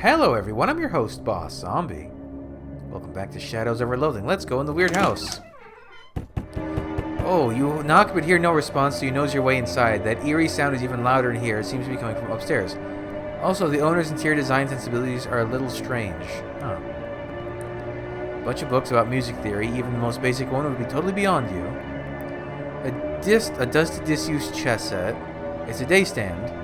Hello everyone, I'm your host, Boss Zombie. Welcome back to Shadows Over Loathing. Let's go in the weird house. Oh, you knock but hear no response, so you nose your way inside. That eerie sound is even louder in here. It seems to be coming from upstairs. Also, the owner's interior design sensibilities are a little strange. Huh. A bunch of books about music theory, even the most basic one, would be totally beyond you. A dusty, disused chess set. It's a day stand.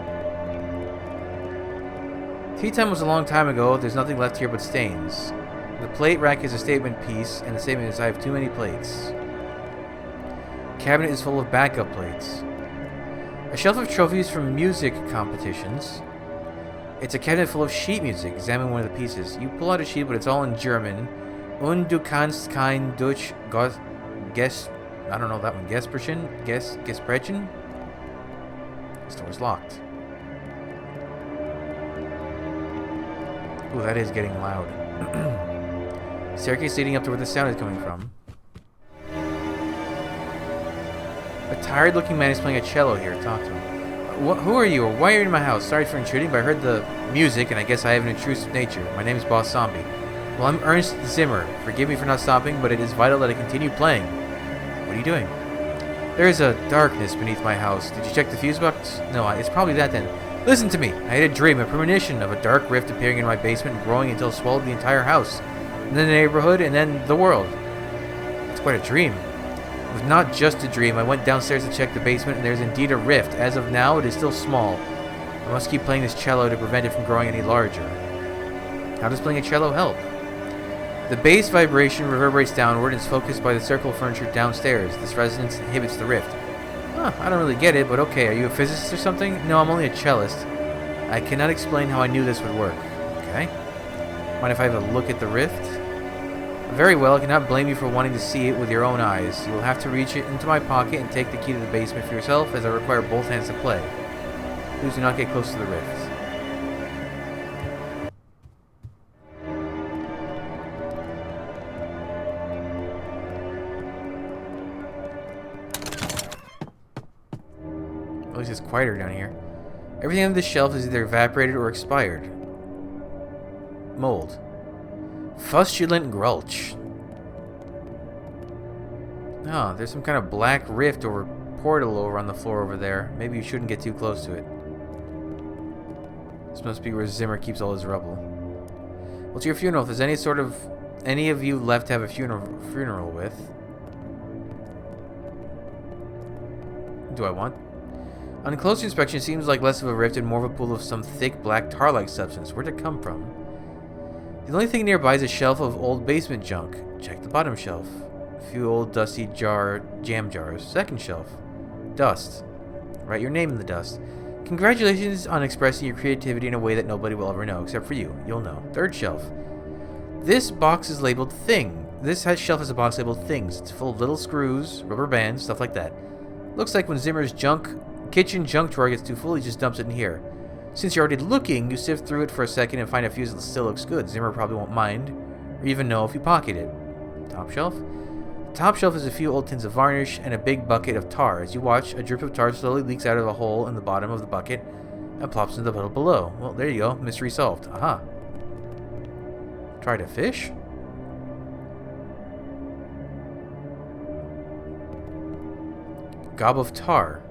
Tea time was a long time ago. There's nothing left here but stains. The plate rack is a statement piece, and the statement is, I have too many plates. Cabinet is full of backup plates. A shelf of trophies from music competitions. It's a cabinet full of sheet music. Examine one of the pieces. You pull out a sheet, but it's all in German. Und du kannst kein Deutsch guess. I don't know that one. Gesprechen? Gesprechen? This door's locked. Ooh, that is getting loud. Staircase leading up to where the sound is coming from. A tired-looking man is playing a cello here. Talk to him. Who are you, or why are you in my house? Sorry for intruding, but I heard the music, and I guess I have an intrusive nature. My name is Boss Zombie. Well, I'm Ernst Zimmer. Forgive me for not stopping, but it is vital that I continue playing. What are you doing? There is a darkness beneath my house. Did you check the fuse box? No, it's probably that then. Listen to me. I had a dream, a premonition of a dark rift appearing in my basement and growing until it swallowed the entire house. And then the neighborhood, and then the world. It's quite a dream. It was not just a dream. I went downstairs to check the basement, and there's indeed a rift. As of now, it is still small. I must keep playing this cello to prevent it from growing any larger. How does playing a cello help? The bass vibration reverberates downward and is focused by the circle of furniture downstairs. This resonance inhibits the rift. Huh, I don't really get it, but okay. Are you a physicist or something? No, I'm only a cellist. I cannot explain how I knew this would work. Okay. Mind if I have a look at the rift? Very well, I cannot blame you for wanting to see it with your own eyes. You will have to reach it into my pocket and take the key to the basement for yourself, as I require both hands to play. Please do not get close to the rift. At least it's quieter down here. Everything on this shelf is either evaporated or expired. Mold. Fustulent Grulch. Oh, there's some kind of black rift or portal over on the floor over there. Maybe you shouldn't get too close to it. This must be where Zimmer keeps all his rubble. Well, to your funeral, if there's any of you left to have a funeral with. Do I want? On closer inspection, it seems like less of a rift and more of a pool of some thick, black, tar-like substance. Where'd it come from? The only thing nearby is a shelf of old basement junk. Check the bottom shelf. A few old, dusty jam jars. Second shelf. Dust. Write your name in the dust. Congratulations on expressing your creativity in a way that nobody will ever know, except for you. You'll know. Third shelf. This box is labeled Thing. Shelf has a box labeled Things. It's full of little screws, rubber bands, stuff like that. Looks like when Zimmer's kitchen junk drawer gets too full, he just dumps it in here. Since you're already looking, you sift through it for a second and find a fuse that still looks good. Zimmer probably won't mind, or even know if you pocket it. Top shelf? The top shelf is a few old tins of varnish and a big bucket of tar. As you watch, a drip of tar slowly leaks out of a hole in the bottom of the bucket and plops into the puddle below. Well, there you go. Mystery solved. Aha. Try to fish? Gob of tar.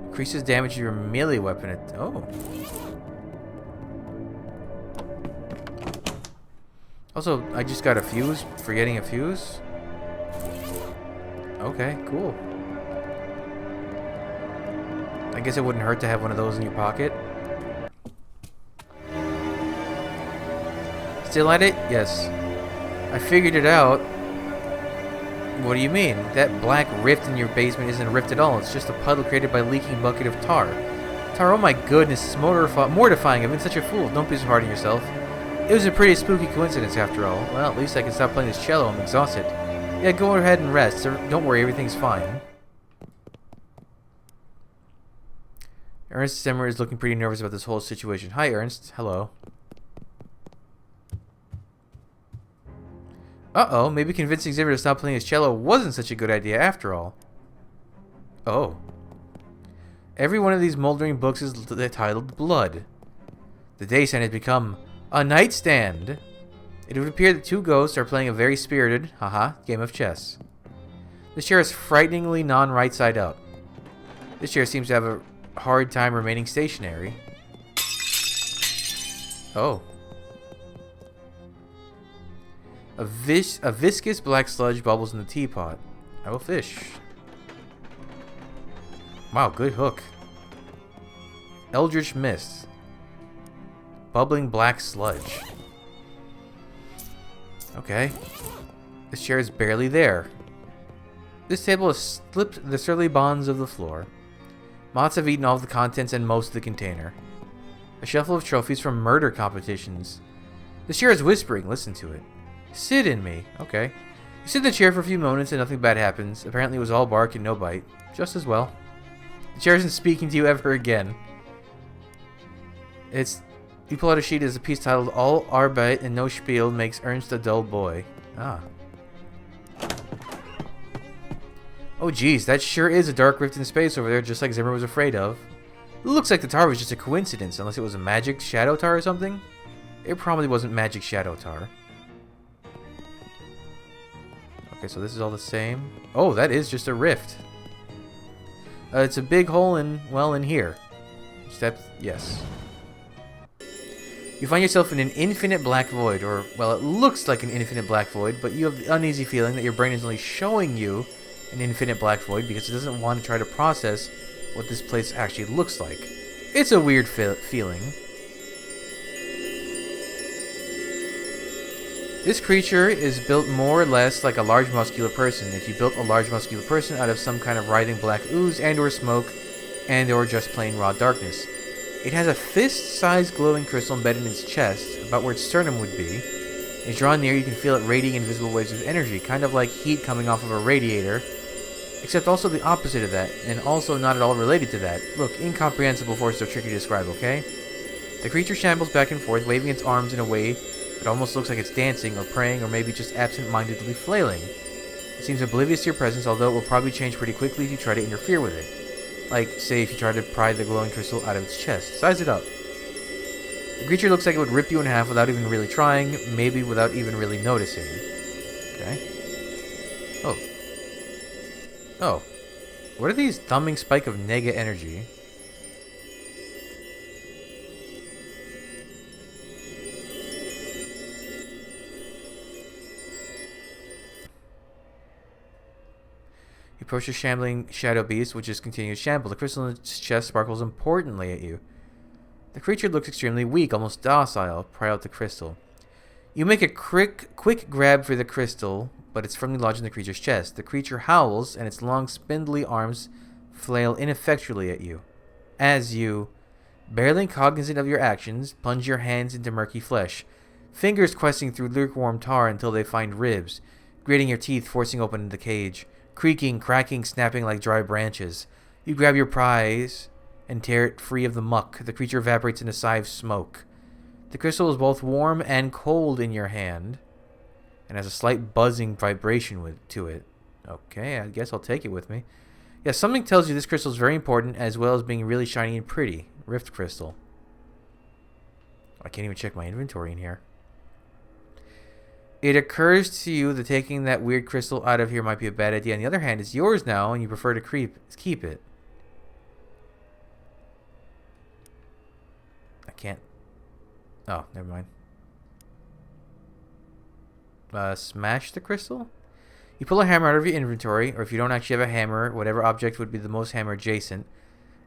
Increases damage to your melee weapon. Oh. Also, I just got a fuse for getting a fuse. Okay, cool. I guess it wouldn't hurt to have one of those in your pocket. Still at it? Yes. I figured it out. What do you mean? That black rift in your basement isn't a rift at all. It's just a puddle created by a leaking bucket of tar. Tar, oh my goodness, it's mortifying. I've been such a fool. Don't be so hard on yourself. It was a pretty spooky coincidence after all. Well, at least I can stop playing this cello. I'm exhausted. Yeah, go ahead and rest. Don't worry, everything's fine. Ernst Zimmer is looking pretty nervous about this whole situation. Hi, Ernst. Hello. Uh-oh, maybe convincing Zimmer to stop playing his cello wasn't such a good idea after all. Oh. Every one of these moldering books is titled Blood. The day stand has become a nightstand. It would appear that two ghosts are playing a very spirited, game of chess. This chair is frighteningly non-right side up. This chair seems to have a hard time remaining stationary. Oh. A viscous black sludge bubbles in the teapot. I will fish. Wow, good hook. Eldritch mist. Bubbling black sludge. Okay. This chair is barely there. This table has slipped the surly bonds of the floor. Moths have eaten all of the contents and most of the container. A shuffle of trophies from murder competitions. This chair is whispering. Listen to it. Sit in me. Okay. You sit in the chair for a few moments and nothing bad happens. Apparently it was all bark and no bite. Just as well. The chair isn't speaking to you ever again. You pull out a sheet as a piece titled All Arbeit and No Spiel Makes Ernst a Dull Boy. Ah. Oh geez, that sure is a dark rift in space over there, just like Zimmer was afraid of. It looks like the tar was just a coincidence, unless it was a magic shadow tar or something. It probably wasn't magic shadow tar. Okay, so this is all the same. Oh, that is just a rift. It's a big hole in here. Yes. You find yourself in an infinite black void, or, well, it looks like an infinite black void, but you have the uneasy feeling that your brain is only showing you an infinite black void because it doesn't want to try to process what this place actually looks like. It's a weird feeling. This creature is built more or less like a large muscular person. If you built a large muscular person out of some kind of writhing black ooze and or smoke and or just plain raw darkness. It has a fist-sized glowing crystal embedded in its chest, about where its sternum would be. As you draw near, you can feel it radiating invisible waves of energy, kind of like heat coming off of a radiator, except also the opposite of that, and also not at all related to that. Look, incomprehensible force so tricky to describe, okay? The creature shambles back and forth, waving its arms in a way that almost looks like it's dancing, or praying, or maybe just absent-mindedly flailing. It seems oblivious to your presence, although it will probably change pretty quickly if you try to interfere with it. Like, say, if you try to pry the glowing crystal out of its chest. Size it up. The creature looks like it would rip you in half without even really trying, maybe without even really noticing. Okay. Oh. Oh. What are these thumbing spike of nega energy? You approach the shambling shadow beast, which is continuing to shamble. The crystal in its chest sparkles importantly at you. The creature looks extremely weak, almost docile. Pry out the crystal. You make a quick grab for the crystal, but it's firmly lodged in the creature's chest. The creature howls, and its long, spindly arms flail ineffectually at you. As you, barely cognizant of your actions, plunge your hands into murky flesh, fingers questing through lukewarm tar until they find ribs, grating your teeth, forcing open the cage. Creaking, cracking, snapping like dry branches. You grab your prize and tear it free of the muck. The creature evaporates in a sigh of smoke. The crystal is both warm and cold in your hand and has a slight buzzing vibration to it. Okay, I guess I'll take it with me. Yeah, something tells you this crystal is very important as well as being really shiny and pretty. Rift crystal. I can't even check my inventory in here. It occurs to you that taking that weird crystal out of here might be a bad idea. On the other hand, it's yours now, and you prefer to keep it. I can't. Oh, never mind. Smash the crystal? You pull a hammer out of your inventory, or if you don't actually have a hammer, whatever object would be the most hammer adjacent,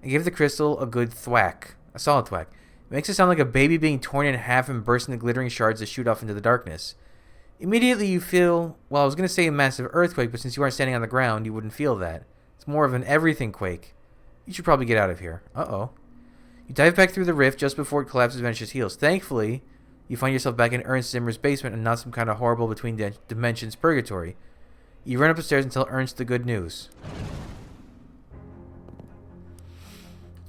and give the crystal a good thwack. A solid thwack. It makes it sound like a baby being torn in half and burst into glittering shards that shoot off into the darkness. Immediately you feel, well, I was going to say a massive earthquake, but since you aren't standing on the ground, you wouldn't feel that. It's more of an everything quake. You should probably get out of here. Uh-oh. You dive back through the rift just before it collapses and vanishes heels. Thankfully, you find yourself back in Ernst Zimmer's basement and not some kind of horrible between dimensions purgatory. You run up the stairs and tell Ernst the good news.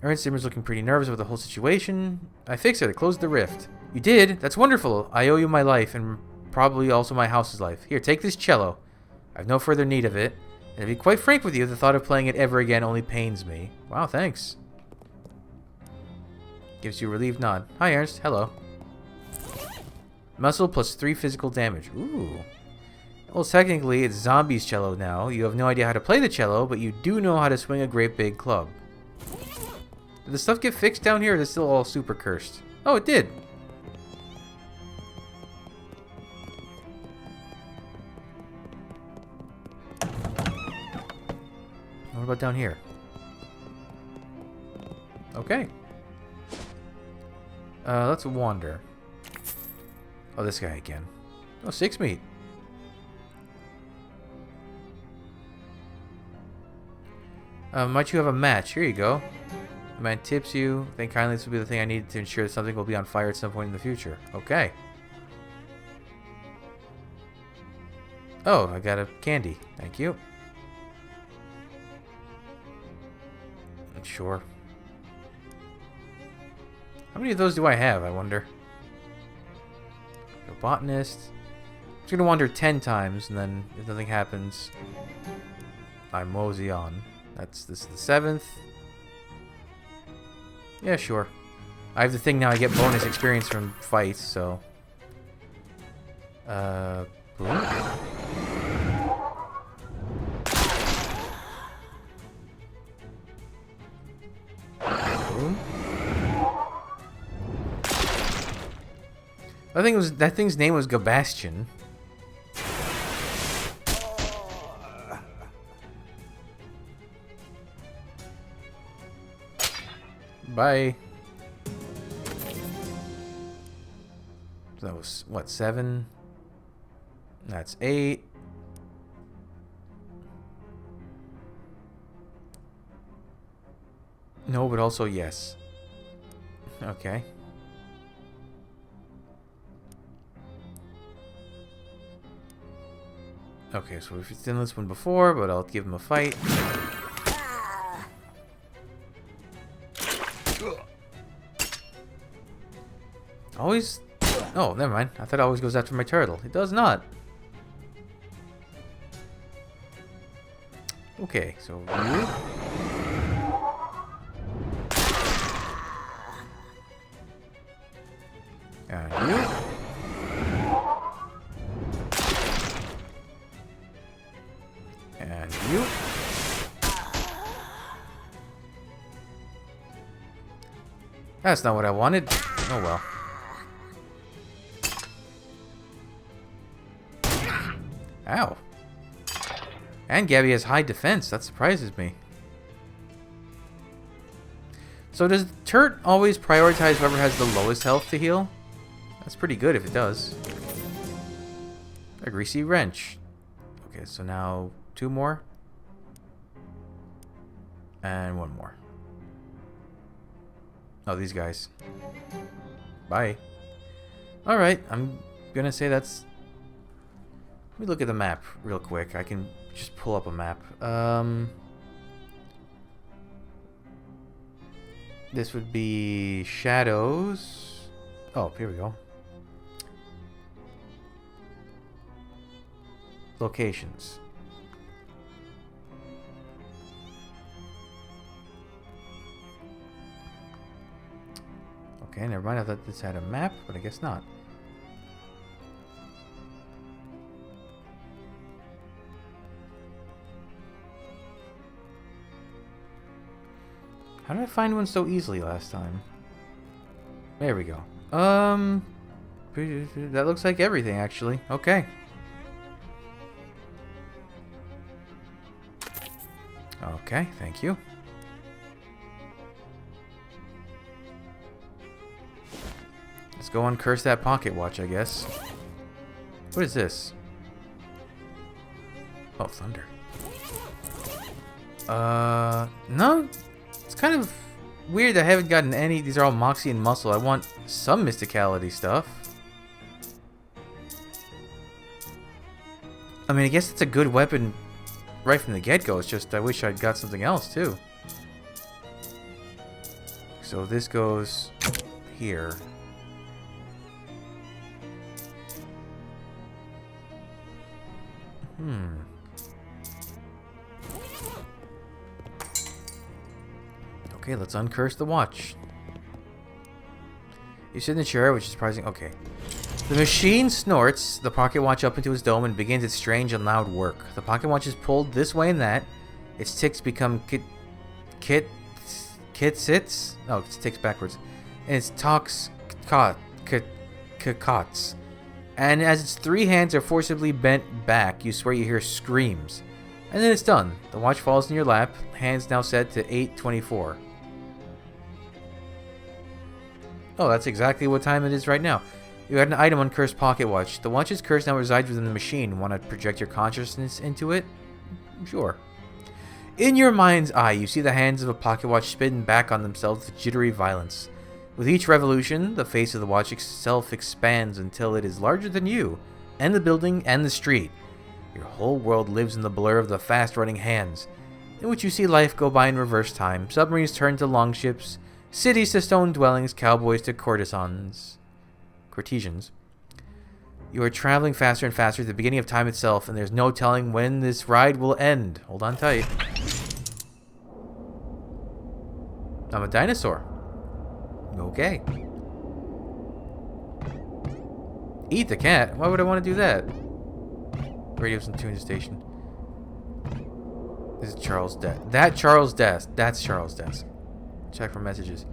Ernst Zimmer's looking pretty nervous about the whole situation. I fixed it. I closed the rift. You did? That's wonderful. I owe you my life and probably also my house's life. Here, take this cello. I have no further need of it. And to be quite frank with you, the thought of playing it ever again only pains me. Wow, thanks. Gives you a relieved nod. Hi, Ernst. Hello. Muscle plus 3 physical damage. Ooh. Well, technically, it's Zombie's cello now. You have no idea how to play the cello, but you do know how to swing a great big club. Did the stuff get fixed down here, or is it still all super cursed? Oh, it did. What about down here? Okay. Let's wander. Oh, this guy again. Oh, 6 meat. Might you have a match? Here you go. The man tips you. Think kindly this will be the thing I need to ensure that something will be on fire at some point in the future. Okay. Oh, I got a candy. Thank you. Sure. How many of those do I have, I wonder? The botanist. I'm just gonna wander 10 times, and then if nothing happens, I mosey on. This is the 7th. Yeah, sure. I have the thing now, I get bonus experience from fights, so. Boom. Boom. I think it was that thing's name was Gabastion. Bye. That was what, 7? That's 8. No, but also yes. Okay. Okay, so we've done this one before, but I'll give him a fight. Always... Oh, never mind. I thought it always goes after my turtle. It does not. Okay, so you... And you... And you... That's not what I wanted. Oh well. Ow. And Gabby has high defense. That surprises me. So does Turt always prioritize whoever has the lowest health to heal? That's pretty good if it does. A greasy wrench. Okay, so now 2 more. And 1 more. Oh, these guys. Bye. Alright, I'm gonna say that's... Let me look at the map real quick. I can just pull up a map. This would be Shadows. Oh, here we go. Locations. Okay, never mind. I thought this had a map, but I guess not. How did I find one so easily last time? There we go. That looks like everything, actually. Okay. Okay, thank you. Let's go uncurse that pocket watch, I guess. What is this? Oh, thunder. No. It's kind of weird I haven't gotten any. These are all Moxie and Muscle. I want some Mysticality stuff. I mean, I guess it's a good weapon right from the get-go. It's just I wish I'd got something else, too. So this goes here. Okay, let's uncurse the watch. You sit in the chair, which is surprising. Okay. The machine snorts the pocket watch up into its dome and begins its strange and loud work. The pocket watch is pulled this way and that. Its ticks become sits? Oh, its ticks backwards. And its talks cots. And as its 3 hands are forcibly bent back, you swear you hear screams. And then it's done. The watch falls in your lap, hands now set to 8:24. Oh, that's exactly what time it is right now. You had an item on Cursed Pocket Watch. The watch's curse now resides within the machine. Want to project your consciousness into it? Sure. In your mind's eye, you see the hands of a pocket watch spin back on themselves with jittery violence. With each revolution, the face of the watch itself expands until it is larger than you, and the building, and the street. Your whole world lives in the blur of the fast-running hands, in which you see life go by in reverse time. Submarines turn to longships, cities to stone dwellings, cowboys to courtesans. You are traveling faster and faster at the beginning of time itself, and there's no telling when this ride will end. Hold on tight. I'm a dinosaur. Okay. Eat the cat? Why would I want to do that? Radio's in tune to station. This is Charles' desk. That's Charles' desk. Check for messages.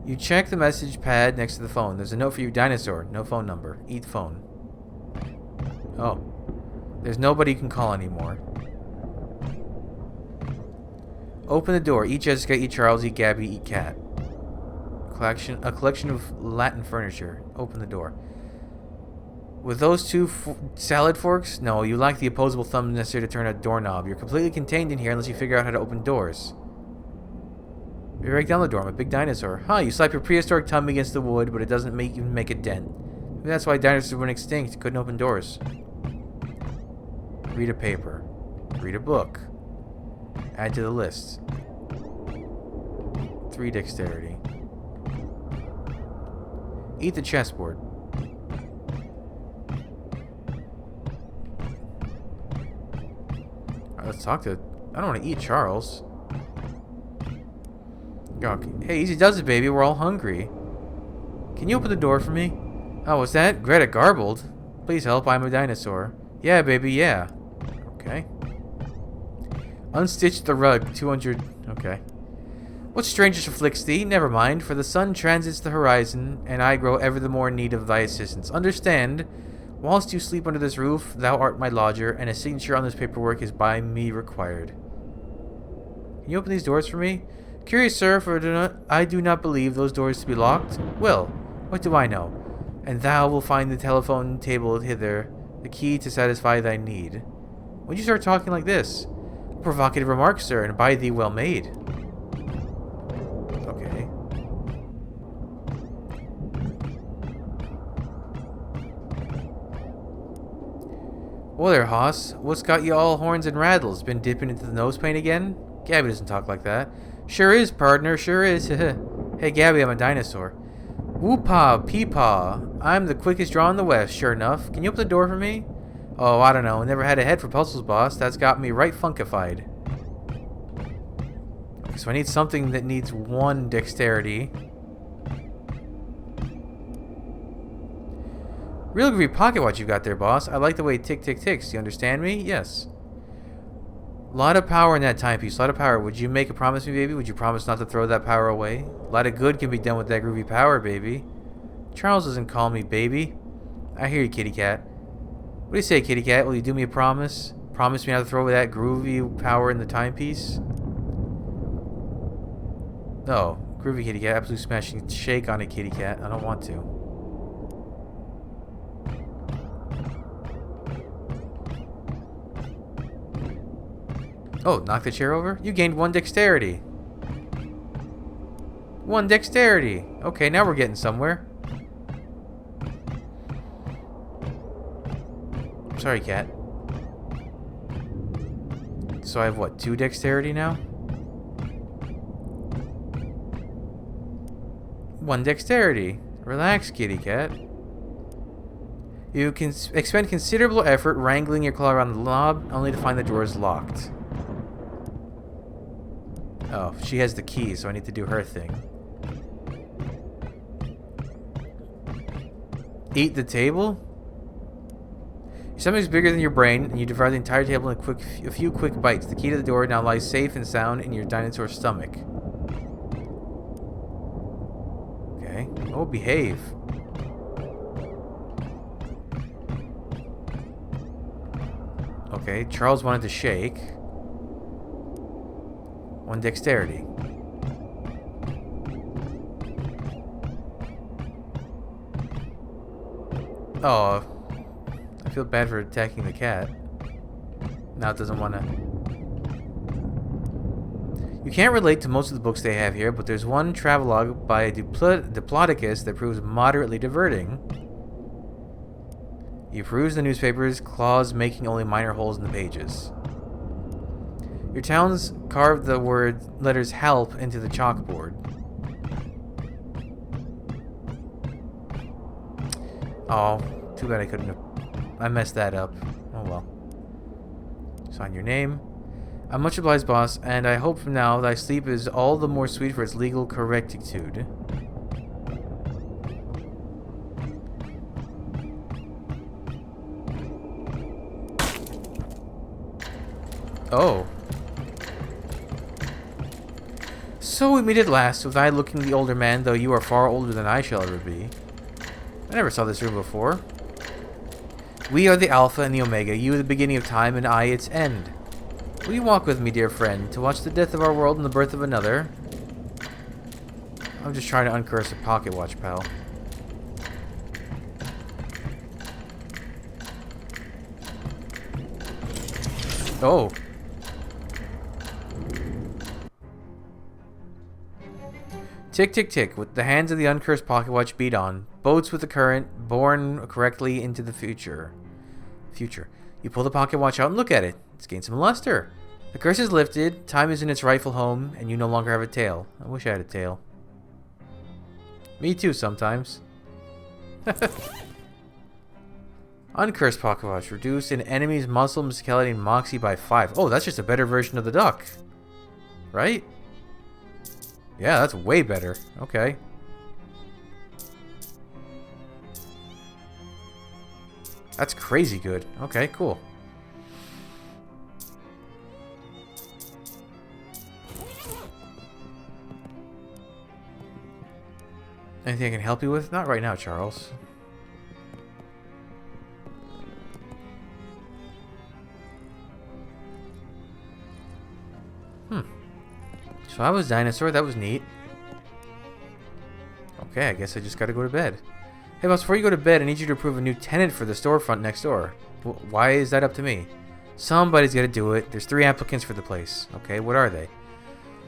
You check the message pad next to the phone. There's a note for you, dinosaur. No phone number. Eat phone. Oh. There's nobody you can call anymore. Open the door. Eat Jessica, eat Charles, eat Gabby, eat cat. A collection of Latin furniture. Open the door. With those 2 salad forks? No, you lack the opposable thumb necessary to turn a doorknob. You're completely contained in here unless you figure out how to open doors. You break down the door. I'm a big dinosaur. Huh, you slap your prehistoric tongue against the wood, but it doesn't even make a dent. Maybe that's why dinosaurs went extinct. Couldn't open doors. Read a paper. Read a book. Add to the list. 3 dexterity. Eat the chessboard. Alright, let's talk to... I don't want to eat Charles. Okay. Hey, easy does it, baby. We're all hungry. Can you open the door for me? Oh, what's that? Greta garbled. Please help. I'm a dinosaur. Yeah, baby, yeah. Okay. Unstitch the rug. 200... Okay. What strangest afflicts thee? Never mind, for the sun transits the horizon, and I grow ever the more in need of thy assistance. Understand, whilst you sleep under this roof, thou art my lodger, and a signature on this paperwork is by me required. Can you open these doors for me? Curious, sir, for I do not believe those doors to be locked. Well, what do I know? And thou will find the telephone table hither, the key to satisfy thy need. When you start talking like this? A provocative remark, sir, and by thee well made. Okay. Well there, Hoss. What's got you all horns and rattles? Been dipping into the nose paint again? Gabby doesn't talk like that. Sure is, partner, sure is. Hey, Gabby, I'm a dinosaur. Whoop-paw, pee-paw. I'm the quickest draw in the West, sure enough. Can you open the door for me? Oh, I don't know. Never had a head for puzzles, boss. That's got me right funkified. Okay, so I need something that needs 1 dexterity. Real groovy pocket watch you've got there, boss. I like the way it tick-tick-ticks. Do you understand me? Yes. A lot of power in that timepiece. A lot of power. Would you make a promise to me, baby? Would you promise not to throw that power away? A lot of good can be done with that groovy power, baby. Charles doesn't call me baby. I hear you, kitty cat. What do you say, kitty cat? Will you do me a promise? Promise me not to throw away that groovy power in the timepiece? No. Groovy kitty cat. Absolute smashing shake on it, kitty cat. I don't want to. Oh, knock the chair over? You gained 1 dexterity. 1 dexterity. Okay, now we're getting somewhere. Sorry, cat. So I have what, 2 dexterity now? 1 dexterity. Relax, kitty cat. You can expend considerable effort wrangling your claw around the knob, only to find the door is locked. Oh, she has the key, so I need to do her thing. Eat the table? Your stomach is bigger than your brain, and you devour the entire table in a few quick bites. The key to the door now lies safe and sound in your dinosaur stomach. Okay. Oh, behave. Okay, Charles wanted to shake. 1 dexterity. Oh, I feel bad for attacking the cat. Now it doesn't want to. You can't relate to most of the books they have here, but there's one travelogue by Diplodocus that proves moderately diverting. You peruse the newspapers, claws making only minor holes in the pages. Your towns carved the letters help into the chalkboard. Oh, too bad I couldn't have. I messed that up. Oh well. Sign your name. I'm much obliged, boss, and I hope from now thy sleep is all the more sweet for its legal correctitude. Oh. So we meet at last, with I looking the older man, though you are far older than I shall ever be. I never saw this room before. We are the Alpha and the Omega, you the beginning of time, and I its end. Will you walk with me, dear friend, to watch the death of our world and the birth of another? I'm just trying to uncurse a pocket watch, pal. Oh. Tick, tick, tick. With the hands of the uncursed pocket watch beat on. Boats with the current, borne correctly into the future. You pull the pocket watch out and look at it. It's gained some luster. The curse is lifted, time is in its rightful home, and you no longer have a tail. I wish I had a tail. Me too, sometimes. Uncursed pocket watch. Reduce an enemy's muscle, musicality, and moxie by 5. Oh, that's just a better version of the duck. Right? Yeah, that's way better. Okay. That's crazy good. Okay, cool. Anything I can help you with? Not right now, Charles. So I was dinosaur. That was neat. Okay, I guess I just gotta go to bed. Hey, boss, before you go to bed, I need you to approve a new tenant for the storefront next door. Why is that up to me? Somebody's gotta do it. There's 3 applicants for the place. Okay, what are they?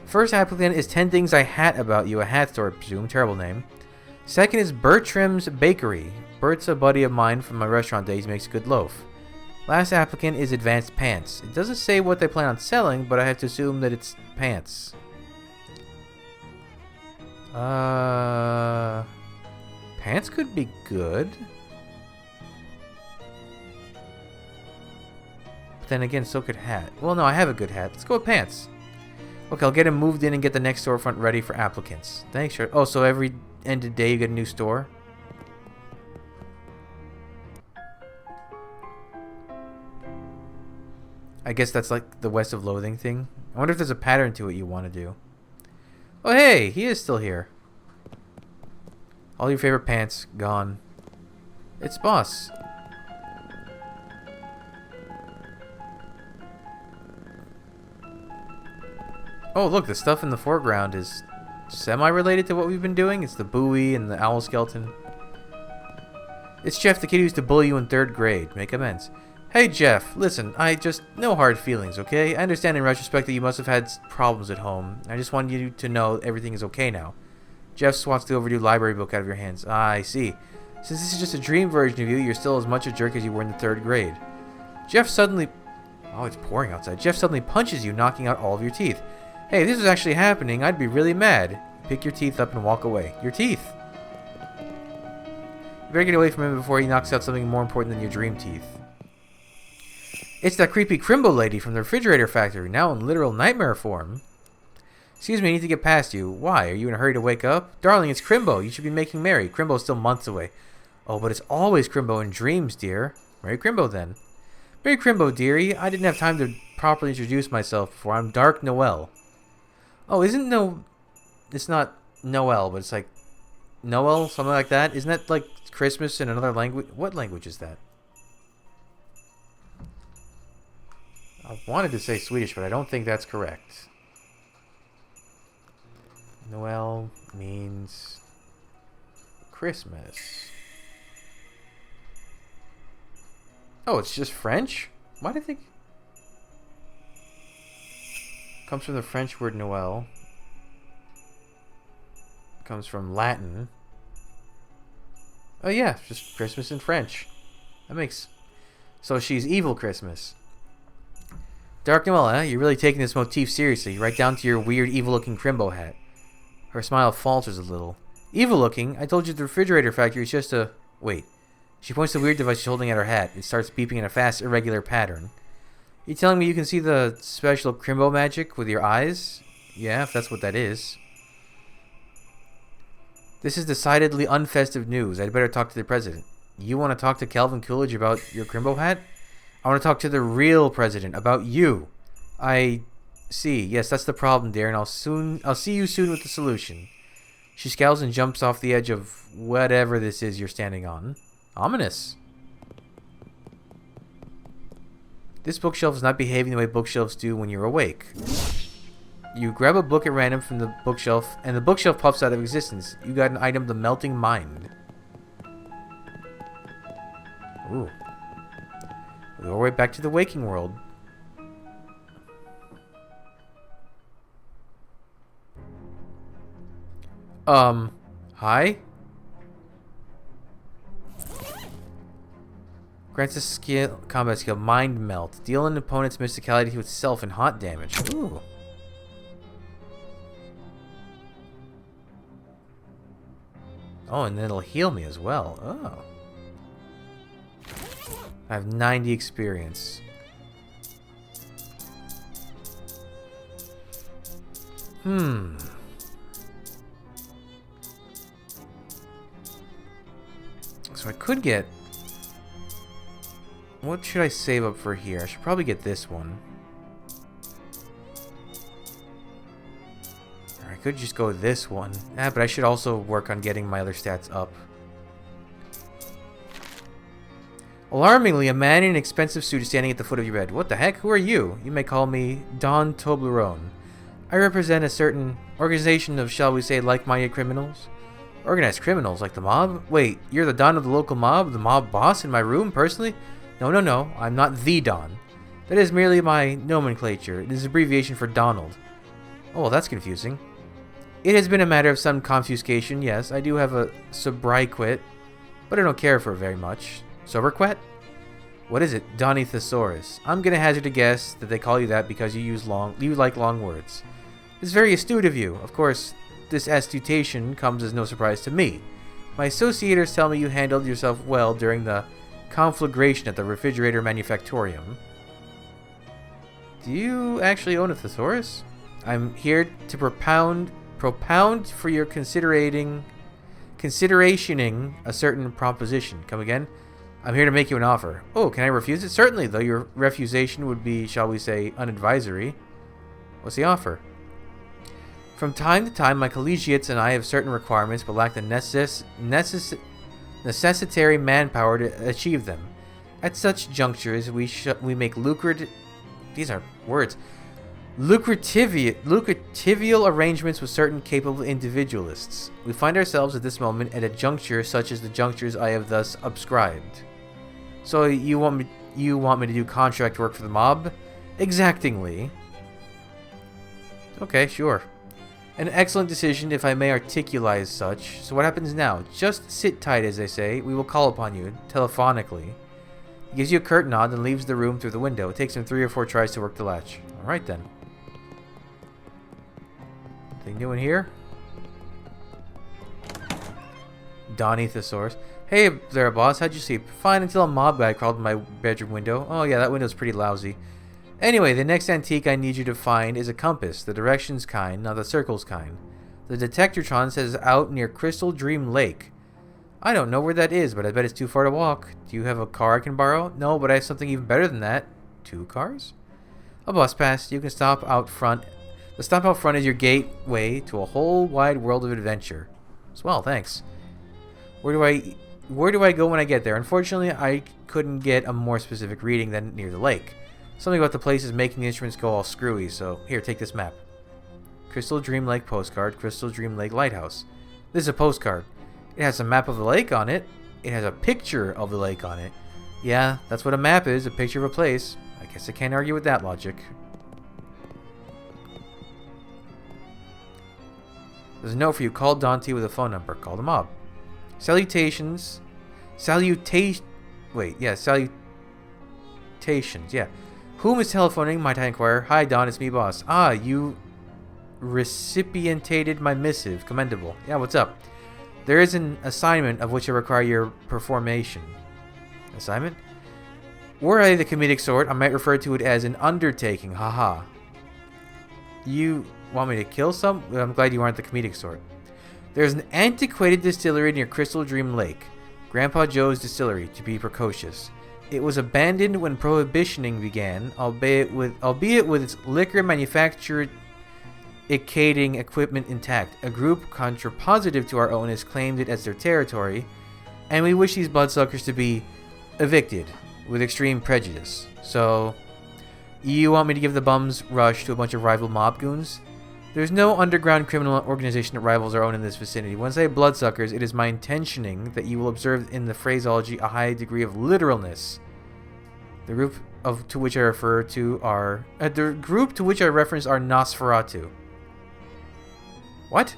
First applicant is 10 Things I Hat About You, a hat store, I presume. Terrible name. Second is Bertram's Bakery. Bert's a buddy of mine from my restaurant days. Makes a good loaf. Last applicant is Advanced Pants. It doesn't say what they plan on selling, but I have to assume that it's pants. Pants could be good. But then again, so could hat. Well, no, I have a good hat. Let's go with pants. Okay, I'll get him moved in and get the next storefront ready for applicants. Thanks, sure. Oh, so every end of the day you get a new store? I guess that's like the West of Loathing thing. I wonder if there's a pattern to it you want to do. Oh, hey, he is still here. All your favorite pants gone. It's boss. Oh, look, the stuff in the foreground is semi-related to what we've been doing. It's the buoy and the owl skeleton. It's Jeff, the kid who used to bully you in 3rd grade. Make amends. Hey, Jeff, listen, no hard feelings, okay? I understand in retrospect that you must have had problems at home. I just want you to know everything is okay now. Jeff swats the overdue library book out of your hands. Ah, I see. Since this is just a dream version of you, you're still as much a jerk as you were in the 3rd grade. Jeff suddenly... Oh, it's pouring outside. Jeff suddenly punches you, knocking out all of your teeth. Hey, if this was actually happening, I'd be really mad. Pick your teeth up and walk away. Your teeth! You better get away from him before he knocks out something more important than your dream teeth. It's that creepy Crimbo lady from the refrigerator factory, now in literal nightmare form. Excuse me, I need to get past you. Why? Are you in a hurry to wake up? Darling, it's Crimbo. You should be making merry. Crimbo's still months away. Oh, but it's always Crimbo in dreams, dear. Merry Crimbo, then. Merry Crimbo, dearie. I didn't have time to properly introduce myself before. I'm Dark Noel. Oh, it's not Noel, but it's like Noel, something like that. Isn't that like Christmas in another language? What language is that? I wanted to say Swedish, but I don't think that's correct. Noel means Christmas. Oh, it's just French? Why do I think... Comes from the French word Noel. Comes from Latin. Oh yeah, just Christmas in French. That makes... So she's evil Christmas. Dark Noel, huh? You're really taking this motif seriously, right down to your weird evil-looking Crimbo hat. Her smile falters a little. Evil-looking? I told you the refrigerator factory is just a... Wait. She points to the weird device she's holding at her hat. It starts beeping in a fast, irregular pattern. You telling me you can see the special Crimbo magic with your eyes? Yeah, if that's what that is. This is decidedly unfestive news. I'd better talk to the president. You want to talk to Calvin Coolidge about your Crimbo hat? I want to talk to the real president about you. I see. Yes, that's the problem, dear, and I'll see you soon with the solution. She scowls and jumps off the edge of whatever this is you're standing on. Ominous. This bookshelf is not behaving the way bookshelves do when you're awake. You grab a book at random from the bookshelf, and the bookshelf puffs out of existence. You got an item, the Melting Mind. Ooh. We go right back to the waking world. Hi? Grants a skill, combat skill, Mind Melt. Deal an opponent's mysticality to itself and hot damage. Ooh. Oh, and then it'll heal me as well. Oh. I have 90 experience. So I could get... What should I save up for here? I should probably get this one. Or I could just go with this one. But I should also work on getting my other stats up. Alarmingly, a man in an expensive suit is standing at the foot of your bed. What the heck? Who are you? You may call me Don Toblerone. I represent a certain organization of, shall we say, like-minded criminals. Organized criminals, like the mob? Wait, you're the Don of the local mob? The mob boss in my room, personally? No. I'm not the Don. That is merely my nomenclature. It is abbreviation for Donald. Oh, well, that's confusing. It has been a matter of some confuscation, yes. I do have a sobriquet, but I don't care for it very much. Sobriquet? What is it? Donny Thesaurus. I'm gonna hazard a guess that they call you that because you like long words. It's very astute of you. Of course, this astutation comes as no surprise to me. My associators tell me you handled yourself well during the conflagration at the refrigerator manufactorium. Do you actually own a thesaurus? I'm here to propound for your considerationing a certain proposition. Come again? I'm here to make you an offer. Oh, can I refuse it? Certainly, though your refusation would be, shall we say, unadvisory. What's the offer? From time to time, my collegiates and I have certain requirements, but lack the necessary manpower to achieve them. At such junctures, we make lucrative... These are words. Lucrativial arrangements with certain capable individualists. We find ourselves at this moment at a juncture such as the junctures I have thus subscribed. So you want me to do contract work for the mob? Exactingly. Okay, sure. An excellent decision, if I may articulate such. So what happens now? Just sit tight, as they say. We will call upon you, telephonically. He gives you a curt nod and leaves the room through the window. It takes him 3 or 4 tries to work the latch. Alright then. Anything new in here? Donny Thesaurus. Hey there, boss. How'd you sleep? Fine, until a mob guy crawled in my bedroom window. Oh yeah, that window's pretty lousy. Anyway, the next antique I need you to find is a compass. The directions kind, not the circles kind. The detectortron says out near Crystal Dream Lake. I don't know where that is, but I bet it's too far to walk. Do you have a car I can borrow? No, but I have something even better than that. 2 cars? A bus pass. You can stop out front. The stop out front is your gateway to a whole wide world of adventure. Swell, thanks. Where do I go when I get there? Unfortunately, I couldn't get a more specific reading than near the lake. Something about the place is making the instruments go all screwy, so here, take this map. Crystal Dream Lake postcard, Crystal Dream Lake Lighthouse. This is a postcard. It has a map of the lake on it. It has a picture of the lake on it. Yeah, that's what a map is, a picture of a place. I guess I can't argue with that logic. There's a note for you. Call Dante with a phone number. Call the mob. Salutations. Salutations, yeah. Whom is telephoning, might I inquire? Hi, Don, it's me, boss. Ah, you recipientated my missive. Commendable. Yeah, what's up? There is an assignment of which I require your performation. Assignment? Were I the comedic sort, I might refer to it as an undertaking. Haha. You want me to kill some? I'm glad you aren't the comedic sort. There's an antiquated distillery near Crystal Dream Lake. Grandpa Joe's distillery, to be precocious. It was abandoned when prohibitioning began, albeit with its liquor manufacturing equipment intact. A group contrapositive to our own has claimed it as their territory, and we wish these bloodsuckers to be evicted with extreme prejudice. So, you want me to give the bums rush to a bunch of rival mob goons? There's no underground criminal organization that rivals our own in this vicinity. When I say bloodsuckers, it is my intentioning that you will observe in the phraseology a high degree of literalness. The group to which I reference are Nosferatu. What?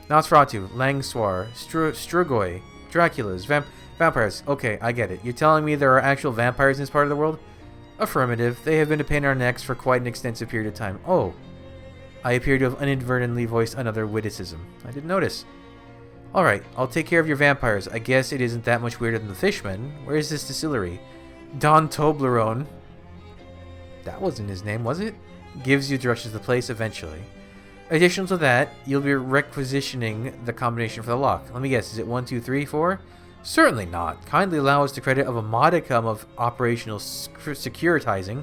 Nosferatu, Langsoir, Strugoi, Draculas, vampires. Okay, I get it. You're telling me there are actual vampires in this part of the world? Affirmative. They have been a pain in our necks for quite an extensive period of time. Oh. I appear to have inadvertently voiced another witticism. I didn't notice. Alright, I'll take care of your vampires. I guess it isn't that much weirder than the fishmen. Where is this distillery? Don Toblerone. That wasn't his name, was it? Gives you directions to the place eventually. Additional to that, you'll be requisitioning the combination for the lock. Let me guess, is it 1, 2, 3, 4? Certainly not. Kindly allow us the credit of a modicum of operational securitizing.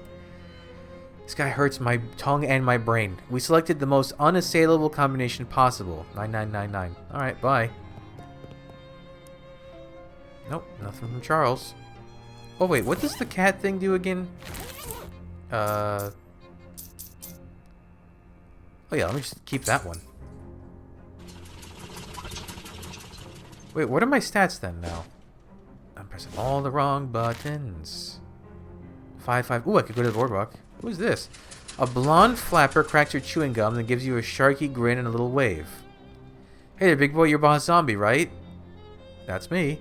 This guy hurts my tongue and my brain. We selected the most unassailable combination possible. 9999. Alright, bye. Nope, nothing from Charles. Oh wait, what does the cat thing do again? Oh yeah, let me just keep that one. Wait, what are my stats then now? I'm pressing all the wrong buttons. 5. Ooh, I could go to the boardwalk. Who's this? A blonde flapper cracks your chewing gum and gives you a sharky grin and a little wave. Hey there, big boy, you're Boss Zombie, right? That's me.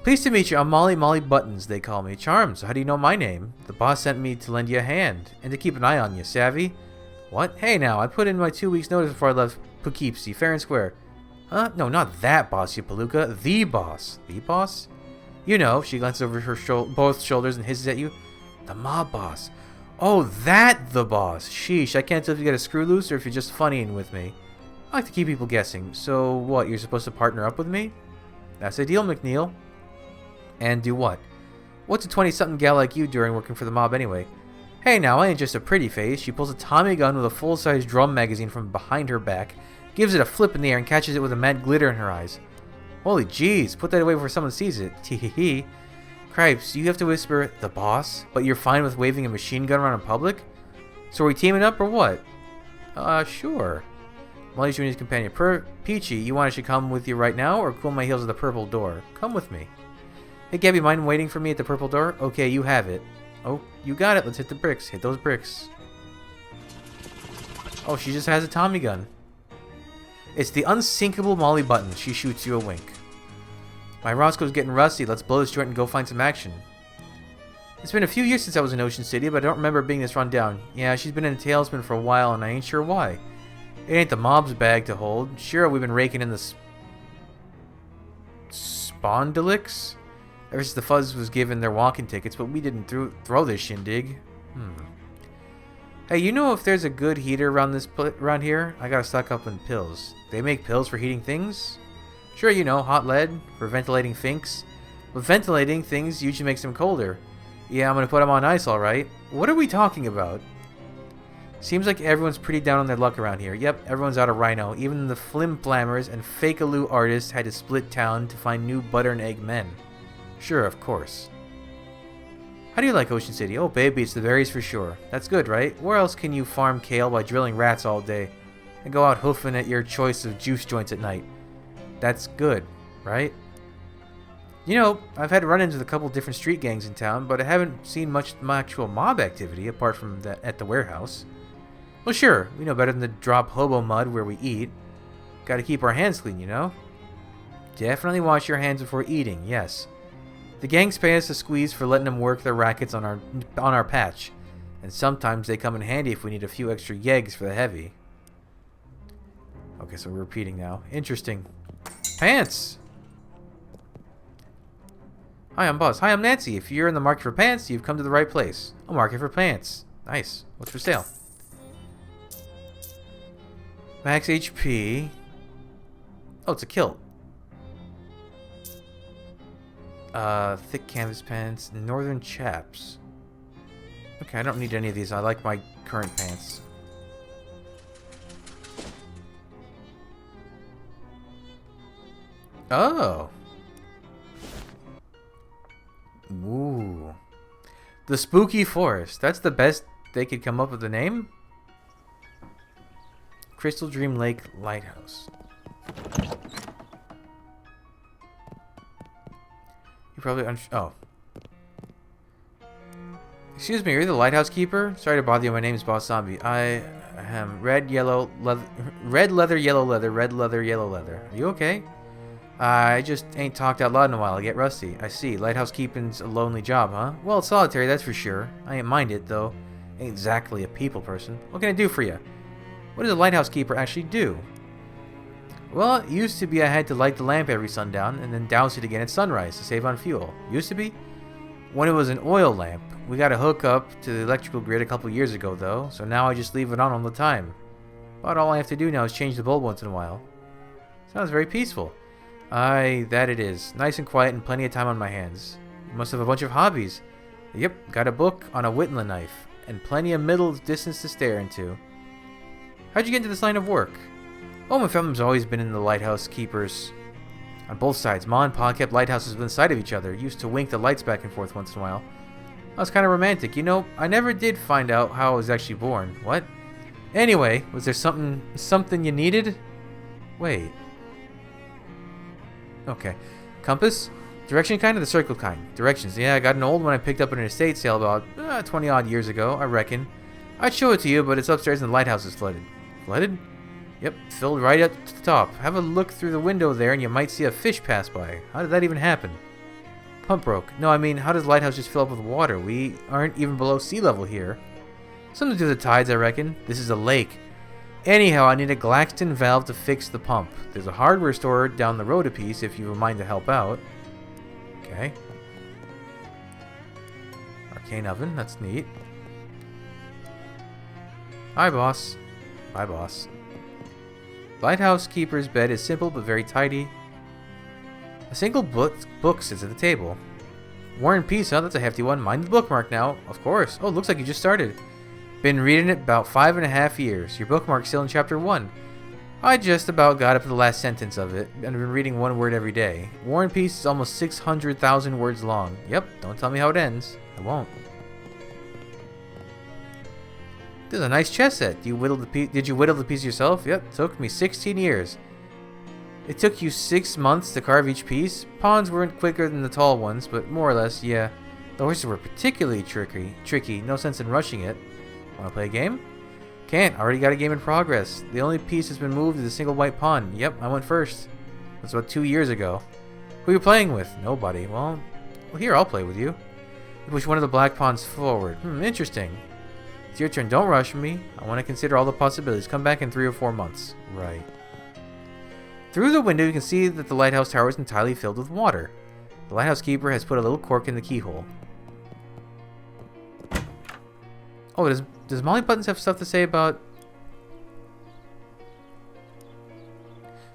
Pleased to meet you. I'm Molly Buttons, they call me. Charms, how do you know my name? The boss sent me to lend you a hand and to keep an eye on you, savvy? What? Hey now, I put in my 2 weeks notice before I left Poughkeepsie, fair and square. Huh? No, not that boss, you palooka. The boss. The boss? You know, she glances over her both shoulders and hisses at you. The mob boss. Oh, that the boss. Sheesh, I can't tell if you got a screw loose or if you're just funnying with me. I like to keep people guessing. So, what, you're supposed to partner up with me? That's the deal, McNeil. And do what? What's a 20-something gal like you doing working for the mob anyway? Hey now, I ain't just a pretty face. She pulls a Tommy gun with a full-size drum magazine from behind her back, gives it a flip in the air and catches it with a mad glitter in her eyes. Holy jeez, put that away before someone sees it. Tee-hee-hee. Cripes, you have to whisper, the boss, but you're fine with waving a machine gun around in public? So are we teaming up or what? Sure. Molly's doing his companion. Peachy, you want I should come with you right now or cool my heels at the purple door? Come with me. Hey, Gabby, mind waiting for me at the purple door? Okay, you have it. Oh, you got it. Let's hit the bricks. Hit those bricks. Oh, she just has a Tommy gun. It's the unsinkable Molly Button. She shoots you a wink. My Roscoe's getting rusty. Let's blow this joint and go find some action. It's been a few years since I was in Ocean City, but I don't remember being this run down. Yeah, she's been in a tailspin for a while, and I ain't sure why. It ain't the mob's bag to hold. Sure, we've been raking in the spondylix ever since the Fuzz was given their walking tickets, but we didn't throw this shindig. Hey, you know if there's a good heater around here? I gotta stock up on pills. They make pills for heating things? Sure, you know, hot lead for ventilating things. But ventilating things usually makes them colder. Yeah, I'm gonna put them on ice, alright. What are we talking about? Seems like everyone's pretty down on their luck around here. Yep, everyone's out of rhino. Even the flim-flammers and fake-aloo artists had to split town to find new butter and egg men. Sure, of course. How do you like Ocean City? Oh, baby, it's the berries for sure. That's good, right? Where else can you farm kale by drilling rats all day and go out hoofing at your choice of juice joints at night? That's good, right? You know, I've had run-ins with a couple different street gangs in town, but I haven't seen much actual mob activity apart from that at the warehouse. Well, sure, we know better than to drop hobo mud where we eat. Gotta keep our hands clean, you know? Definitely wash your hands before eating, yes. The gangs pay us a squeeze for letting them work their rackets on our patch, and sometimes they come in handy if we need a few extra yeggs for the heavy. Okay, so we're repeating now. Interesting. Pants! Hi, I'm Boss. Hi, I'm Nancy. If you're in the market for pants, you've come to the right place. A market for pants. Nice. What's for sale? Max HP. Oh, it's a kilt. Thick canvas pants. Northern chaps. Okay, I don't need any of these. I like my current pants. Oh. Ooh. The Spooky Forest. That's the best they could come up with a name? Crystal Dream Lake Lighthouse. You probably oh. Excuse me, are you the lighthouse keeper? Sorry to bother you, my name is Boss Zombie. I am red, yellow, leather, red leather, yellow leather, red leather, yellow leather. Are you okay? I just ain't talked out loud in a while. I get rusty. I see. Lighthouse keeping's a lonely job, huh? Well, it's solitary, that's for sure. I ain't mind it, though. Ain't exactly a people person. What can I do for you? What does a lighthouse keeper actually do? Well, it used to be I had to light the lamp every sundown and then douse it again at sunrise to save on fuel. Used to be? When it was an oil lamp. We got a hook up to the electrical grid a couple years ago, though, so now I just leave it on all the time. About all I have to do now is change the bulb once in a while. Sounds very peaceful. Aye, that it is. Nice and quiet and plenty of time on my hands. You must have a bunch of hobbies. Yep, got a book on a whittling knife, and plenty of middle distance to stare into. How'd you get into this line of work? Oh, my family's always been in the lighthouse keepers. On both sides, Ma and Pa kept lighthouses within sight of each other, used to wink the lights back and forth once in a while. That was kind of romantic. You know, I never did find out how I was actually born. What? Anyway, was there something you needed? Wait. Okay. Compass? Direction kind or the circle kind? Directions. Yeah, I got an old one I picked up at an estate sale about 20 odd years ago, I reckon. I'd show it to you, but it's upstairs and the lighthouse is flooded. Flooded? Yep, filled right up to the top. Have a look through the window there and you might see a fish pass by. How did that even happen? Pump broke. No, I mean, how does the lighthouse just fill up with water? We aren't even below sea level here. Something to do with the tides, I reckon. This is a lake. Anyhow, I need a Glaxton valve to fix the pump. There's a hardware store down the road a piece if you have a mind to help out. Okay. Arcane oven, that's neat. Hi, boss. Bye, boss. Lighthouse keeper's bed is simple but very tidy. A single book sits at the table. War and Peace, huh? That's a hefty one. Mind the bookmark now. Of course. Oh, looks like you just started. Been reading it about 5.5 years. Your bookmark's still in chapter 1. I just about got up to the last sentence of it, and I've been reading one word every day. War and Peace is almost 600,000 words long. Yep, don't tell me how it ends. I won't. This is a nice chess set. Did you whittle the piece yourself? Yep, took me 16 years. It took you 6 months to carve each piece. Pawns weren't quicker than the tall ones, but more or less, yeah. The horses were particularly tricky. No sense in rushing it. Want to play a game? Can't. Already got a game in progress. The only piece that's been moved is a single white pawn. Yep, I went first. That's about 2 years ago. Who are you playing with? Nobody. Well, here, I'll play with you. You push one of the black pawns forward. Interesting. It's your turn. Don't rush me. I want to consider all the possibilities. Come back in 3 or 4 months. Right. Through the window, you can see that the lighthouse tower is entirely filled with water. The lighthouse keeper has put a little cork in the keyhole. Oh, does Molly Buttons have stuff to say about...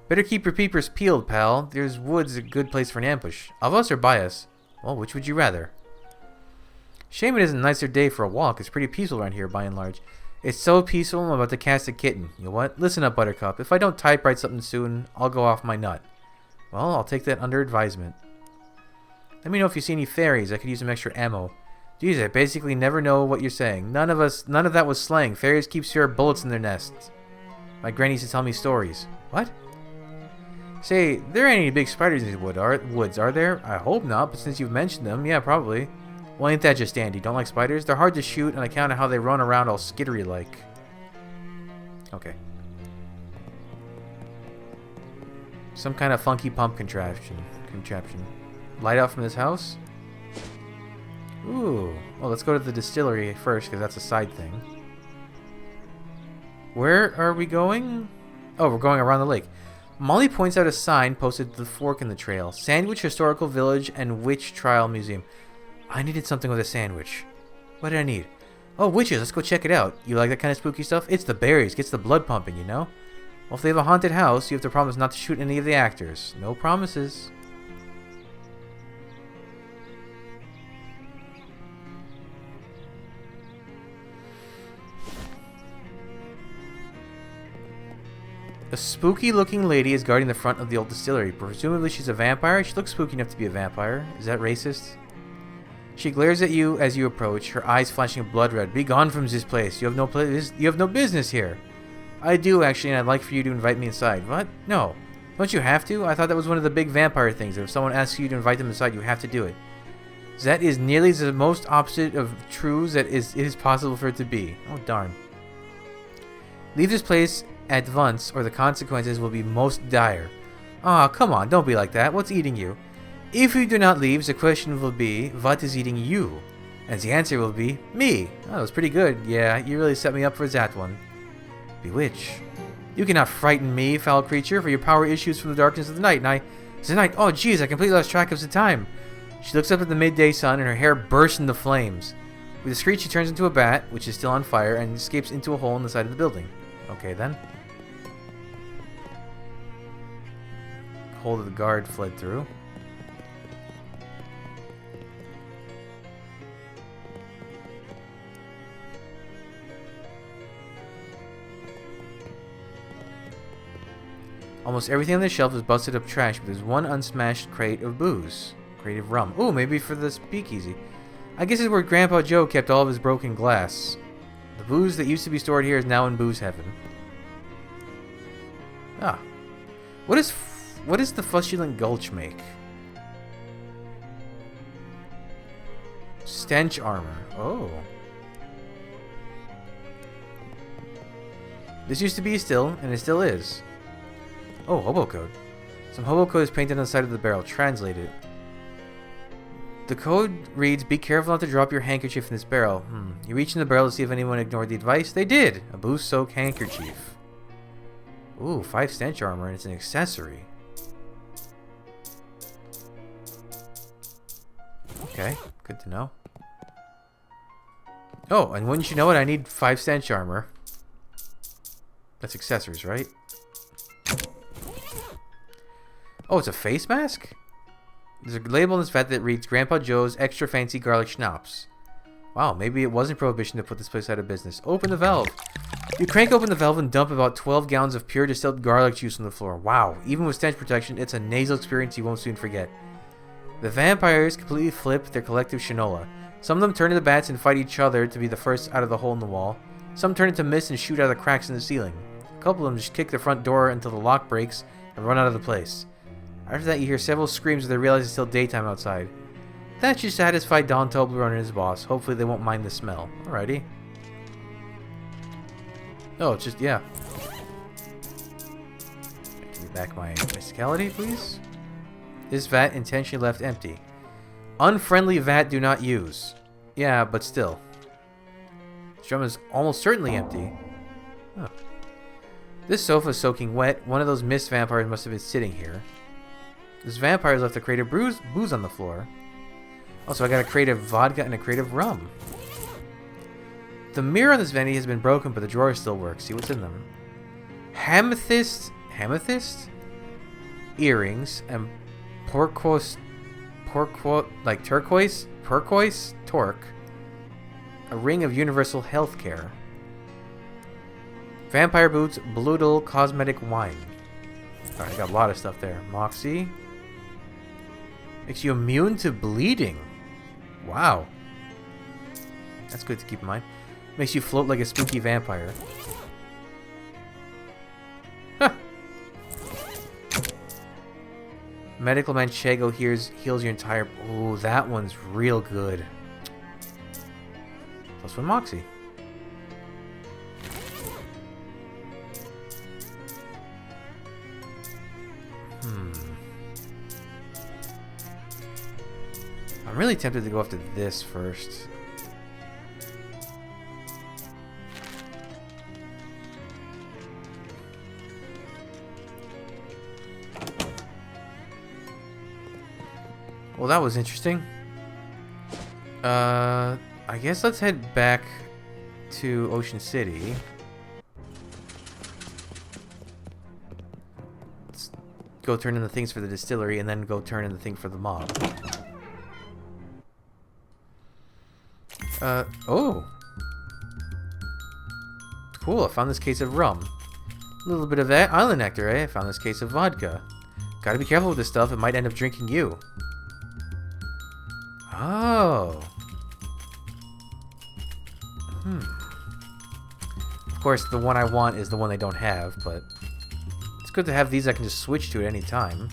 Better keep your peepers peeled, pal. There's woods a good place for an ambush. Of us or by us? Well, which would you rather? Shame it isn't a nicer day for a walk. It's pretty peaceful around here, by and large. It's so peaceful, I'm about to cast a kitten. You know what? Listen up, Buttercup. If I don't typewrite something soon, I'll go off my nut. Well, I'll take that under advisement. Let me know if you see any fairies. I could use some extra ammo. Geez, I basically never know what you're saying. None of that was slang. Fairies keep spare bullets in their nests. My granny used to tell me stories. What? Say, there ain't any big spiders in these woods, are there? I hope not, but since you've mentioned them, yeah, probably. Well, ain't that just dandy? Don't like spiders? They're hard to shoot on account of how they run around all skittery-like. Okay. Some kind of funky pump contraption. Light out from this house? Ooh. Well, let's go to the distillery first, because that's a side thing. Where are we going? Oh, we're going around the lake. Molly points out a sign posted to the fork in the trail. Sandwich Historical Village and Witch Trial Museum. I needed something with a sandwich. What did I need? Oh, witches. Let's go check it out. You like that kind of spooky stuff? It's the berries. Gets the blood pumping, you know? Well, if they have a haunted house, you have to promise not to shoot any of the actors. No promises. A spooky-looking lady is guarding the front of the old distillery. Presumably she's a vampire. She looks spooky enough to be a vampire. Is that racist? She glares at you as you approach, her eyes flashing blood red. Be gone from this place. You have no business here. I do, actually, and I'd like for you to invite me inside. What? No. Don't you have to? I thought that was one of the big vampire things, that if someone asks you to invite them inside, you have to do it. That is nearly the most opposite of truths that it is possible for it to be. Oh, darn. Leave this place at once, or the consequences will be most dire. Ah, come on, don't be like that. What's eating you? If you do not leave, the question will be, what is eating you? And the answer will be, me. Oh, that was pretty good. Yeah, you really set me up for that one. Bewitch. You cannot frighten me, foul creature, for your power issues from the darkness of the night, oh jeez, I completely lost track of the time. She looks up at the midday sun, and her hair bursts into flames. With a screech, she turns into a bat, which is still on fire, and escapes into a hole in the side of the building. Okay, then. Hole that the guard fled through. Almost everything on the shelf is busted up trash, but there's one unsmashed crate of booze. Crate of rum. Ooh, maybe for the speakeasy. I guess it's where Grandpa Joe kept all of his broken glass. The booze that used to be stored here is now in booze heaven. Ah. What is the Fustulent Gulch make? Stench armor. Oh. This used to be still, and it still is. Oh, hobo code. Some hobo code is painted on the side of the barrel. Translate it. The code reads, be careful not to drop your handkerchief in this barrel. You reach in the barrel to see if anyone ignored the advice. They did! A booze-soaked handkerchief. Ooh, 5 stench armor, and it's an accessory. Okay, good to know. Oh, and wouldn't you know it, I need 5 stench armor. That's accessories, right? Oh, it's a face mask? There's a label on this vat that reads Grandpa Joe's Extra Fancy Garlic Schnapps. Wow, maybe it wasn't prohibition to put this place out of business. Open the valve. You crank open the valve and dump about 12 gallons of pure distilled garlic juice on the floor. Wow, even with stench protection, it's a nasal experience you won't soon forget. The vampires completely flip their collective shinola. Some of them turn into bats and fight each other to be the first out of the hole in the wall. Some turn into mist and shoot out of the cracks in the ceiling. A couple of them just kick the front door until the lock breaks and run out of the place. After that, you hear several screams as they realize it's still daytime outside. That should satisfy Don Toblerone and his boss. Hopefully they won't mind the smell. Alrighty. Oh, it's just, yeah. Give me back my mysticality, please. This vat intentionally left empty. Unfriendly vat do not use. Yeah, but still. This drum is almost certainly empty. Huh. This sofa is soaking wet. One of those mist vampires must have been sitting here. This vampire left a crate of booze on the floor. Also, I got a crate of vodka and a crate of rum. The mirror on this vanity has been broken, but the drawers still work. See what's in them. Amethyst? earrings, and turquoise torque, a ring of universal healthcare, vampire boots, Bloodle cosmetic wine. Alright, I got a lot of stuff there. Moxie. Makes you immune to bleeding. Wow. That's good to keep in mind. Makes you float like a spooky vampire. Huh. Medical Manchego heals your entire... Ooh, that one's real good. Plus one Moxie. I'm really tempted to go after this first. Well, that was interesting. I guess let's head back to Ocean City. Let's go turn in the things for the distillery and then go turn in the thing for the mob. Oh. Cool, I found this case of rum. A little bit of that island nectar, eh? I found this case of vodka. Gotta be careful with this stuff, it might end up drinking you. Oh. Of course, the one I want is the one they don't have, but it's good to have these I can just switch to at any time.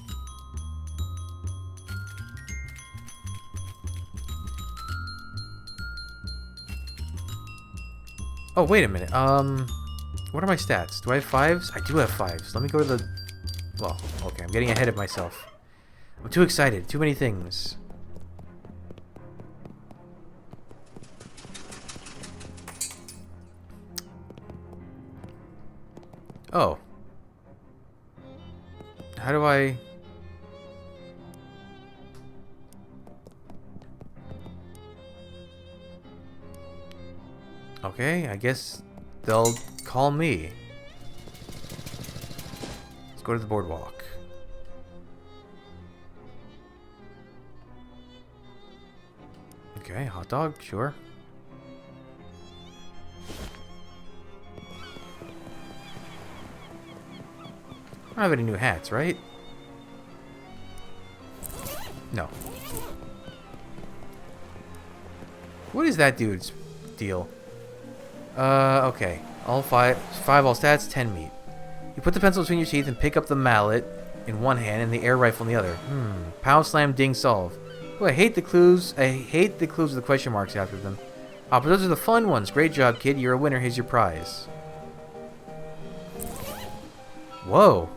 Oh, wait a minute. What are my stats? Do I have 5s? I do have 5s. Let me go to the... Well, okay, I'm getting ahead of myself. I'm too excited. Too many things. Oh. How do I... Okay, I guess they'll call me. Let's go to the boardwalk. Okay, hot dog, sure. I don't have any new hats, right? No. What is that dude's deal? Okay. All five all stats, 10 meat. You put the pencil between your teeth and pick up the mallet in one hand and the air rifle in the other. Pound, slam, ding, solve. Oh, I hate the clues. I hate the clues with the question marks after them. Ah, but those are the fun ones. Great job, kid. You're a winner. Here's your prize. Whoa.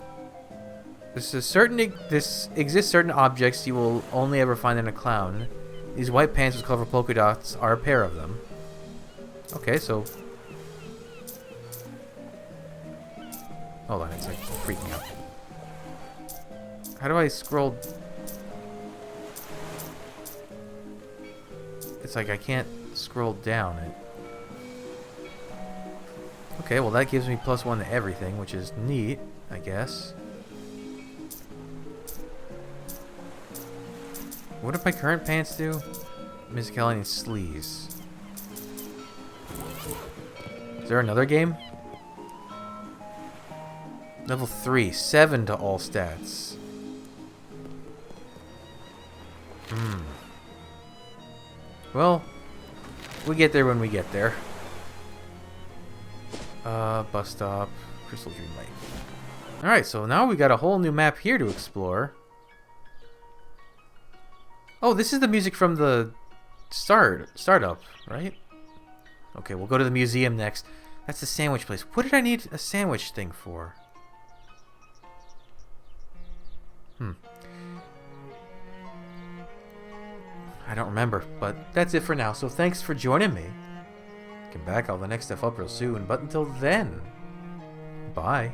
This exists certain objects you will only ever find in a clown. These white pants with colorful polka dots are a pair of them. Okay, so... Hold on, it's like freaking out. How do I scroll? It's like I can't scroll down it. Okay, well that gives me +1 to everything, which is neat, I guess. What do my current pants do? Miss Kelly and sleaze. Is there another game? Level 3, 7 to all stats. Well, we get there when we get there. Bus stop, Crystal Dream Lake. Alright, so now we got a whole new map here to explore. Oh, this is the music from the startup, right? Okay, we'll go to the museum next. That's the sandwich place. What did I need a sandwich thing for? I don't remember, but that's it for now. So thanks for joining me. Come back, all the next stuff up real soon. But until then, bye.